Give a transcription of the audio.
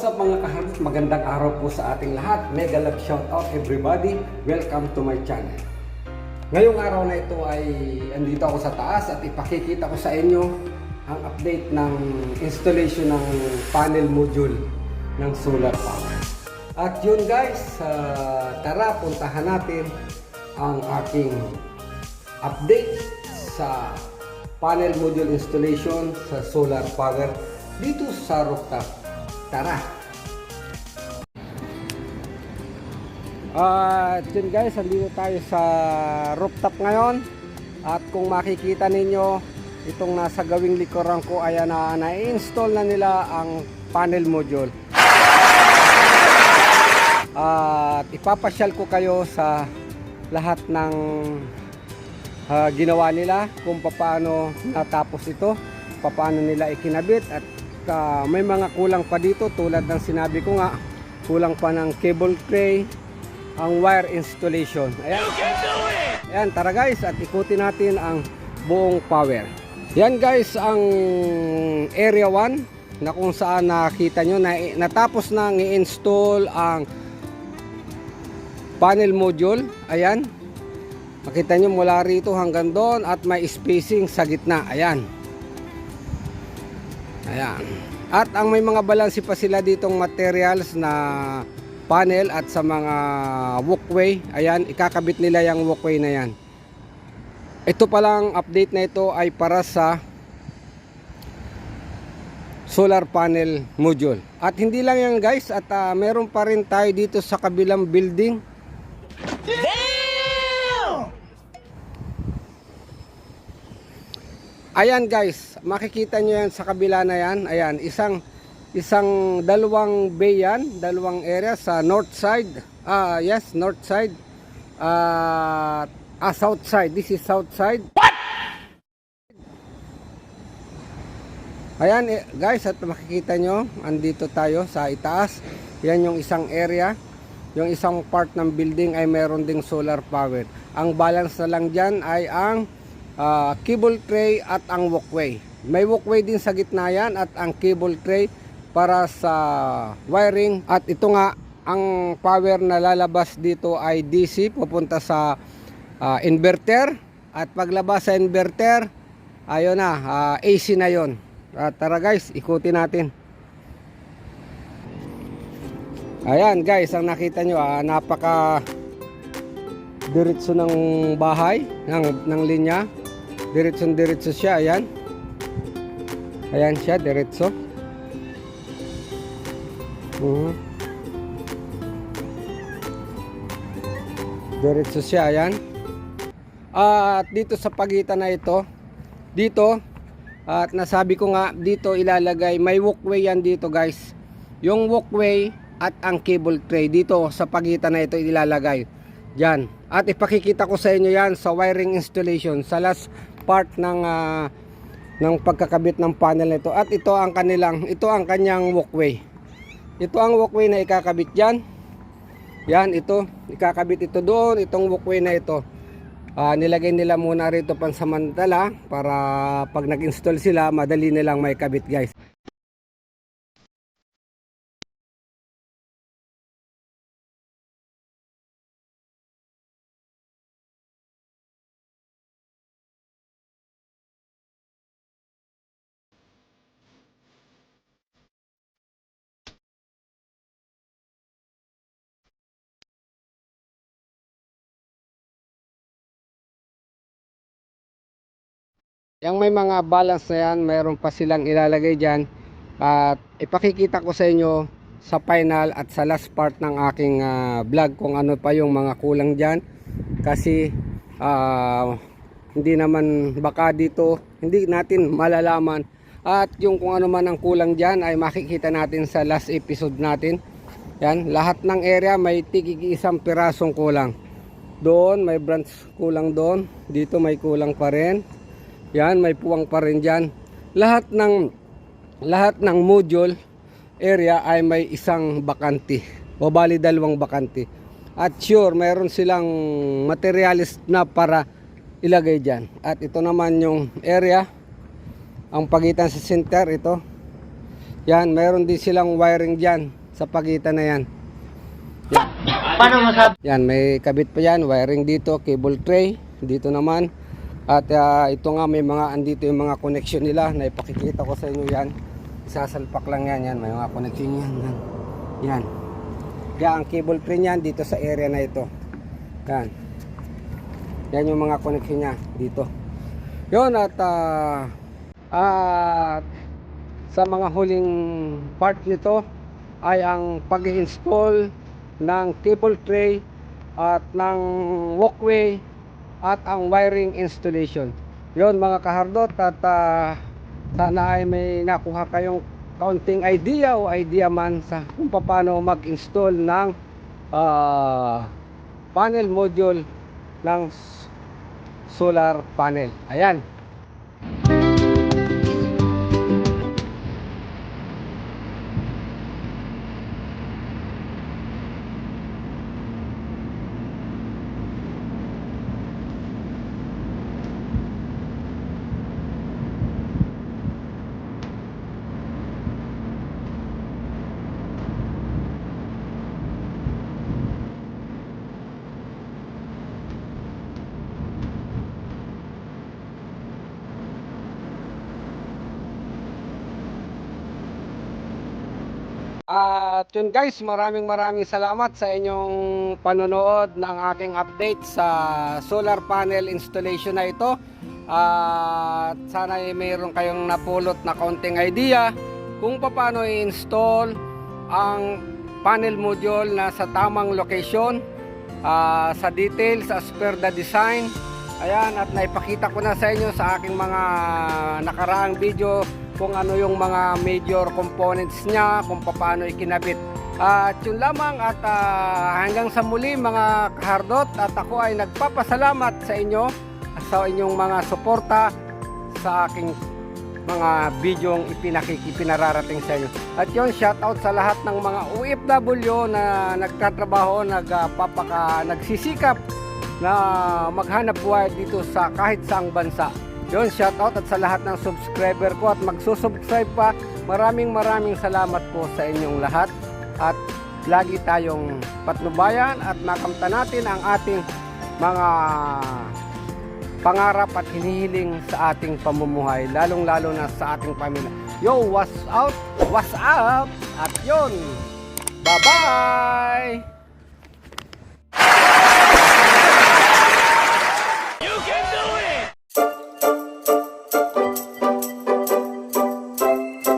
What's up mga kaharap? Magandang araw po sa ating lahat. Mega love shout out everybody. Welcome to my channel. Ngayong araw na ito ay andito ako sa taas at ipakikita ko sa inyo ang update ng installation ng panel module ng solar power. At yun guys, tara puntahan natin ang aking update sa panel module installation sa solar power dito sa rooftop. Tara! Yun guys, andito tayo sa rooftop ngayon. At kung makikita ninyo, itong nasa gawing likuran ko ay na-install na nila ang panel module. At ipapasyal ko kayo sa lahat ng ginawa nila, kung paano natapos ito, paano nila ikinabit, at may mga kulang pa dito tulad ng sinabi ko nga, kulang pa ng cable tray, ang wire installation. Ayan, tara guys, at ikutin natin ang buong power. Yan guys ang area 1 na kung saan nakita nyo na natapos na i-install ang panel module. Ayan, makita nyo mula rito hanggang doon at may spacing sa gitna. Ayan. Ayan. At ang may mga balansi pa sila ditong materials na panel at sa mga walkway. Ayan, ikakabit nila yung walkway na yan. Ito palang update na ito ay para sa solar panel module. At hindi lang yan guys, at meron pa rin tayo dito sa kabilang building. Ayan guys, makikita nyo yan sa kabila na yan. Ayan, dalawang bay yan, dalawang area sa north side. Yes, north side. South side. This is south side. What? Ayan guys, at makikita nyo, andito tayo sa itaas. Yan yung isang area. Yung isang part ng building ay meron ding solar power. Ang balance na lang dyan ay ang cable tray at ang walkway. May walkway din sa gitna yan at ang cable tray para sa wiring. At ito nga, ang power na lalabas dito ay DC pupunta sa inverter. At paglabas sa inverter, ayun na, AC na yon. Tara guys, ikutin natin. Ayan guys, ang nakita nyo, napaka diretso ng bahay, ng linya. Diretso siya, ayan. Ayan siya, diretso. Diretso siya, ayan. At dito sa pagitan na ito, dito, at nasabi ko nga, dito ilalagay, may walkway yan dito guys. Yung walkway at ang cable tray, dito sa pagitan na ito ilalagay. Diyan. At ipakikita ko sa inyo yan sa wiring installation, sa last part ng pagkakabit ng panel nito. At ito ang kanyang walkway. Ito ang walkway na ikakabit diyan. Yan, ito, ikakabit ito doon, itong walkway na ito. Nilagay nila muna rito pansamantala para pag nag-install sila, madali nilang may kabit guys. Yang may mga balance na yan, mayroon pa silang ilalagay dyan. At ipakikita ko sa inyo sa final at sa last part ng aking vlog kung ano pa yung mga kulang dyan. Kasi hindi naman, baka dito hindi natin malalaman. At yung kung ano man ang kulang dyan ay makikita natin sa last episode natin. Yan, lahat ng area may tig-isang pirasong kulang. Doon may branch kulang doon. Dito may kulang pa rin. Yan, may puwang pa rin dyan. Lahat ng module area ay may isang bakante. O bali dalawang bakante. At sure, mayroon silang materialis na para ilagay dyan. At ito naman yung area. Ang pagitan sa center, ito. Yan, mayroon din silang wiring dyan sa pagitan na yan. Paano masabi? Yan, may kabit pa yan, wiring dito, cable tray, dito naman. At ito nga, may mga, andito yung mga connection nila, na ipakikita ko sa inyo yan. Isasalpak lang yan, may mga connection yan. Yan. Kaya ang cable tray niyan, dito sa area na ito. Yan. Yan yung mga connection niya, dito. Yun, at sa mga huling part nito ay ang pag-install ng cable tray at ng walkway at ang wiring installation. Yon mga kahardot, at sana ay may nakuha kayong kaunting idea o idea man sa kung paano mag-install ng panel module ng solar panel. Ayan. At yun guys, maraming salamat sa inyong panonood ng aking update sa solar panel installation na ito. At sana ay mayroon kayong napulot na kaunting idea kung paano i-install ang panel module na sa tamang location, sa details as per the design. Ayan, at naipakita ko na sa inyo sa aking mga nakaraang video kung ano yung mga major components niya, kung paano ikinabit. At yun lamang, at hanggang sa muli mga kahardot, at ako ay nagpapasalamat sa inyo sa inyong mga suporta sa aking mga bidyong ipinararating sa inyo. At yun, shoutout sa lahat ng mga OFW na nagtatrabaho, nagsisikap na maghanap buhay dito sa kahit saang bansa. Yun, shoutout, at sa lahat ng subscriber ko at magsusubscribe pa, maraming salamat po sa inyong lahat, at lagi tayong patnubayan at makamtan natin ang ating mga pangarap at hinihiling sa ating pamumuhay, lalong-lalo na sa ating pamilya. Yo, what's up? At yun, bye-bye!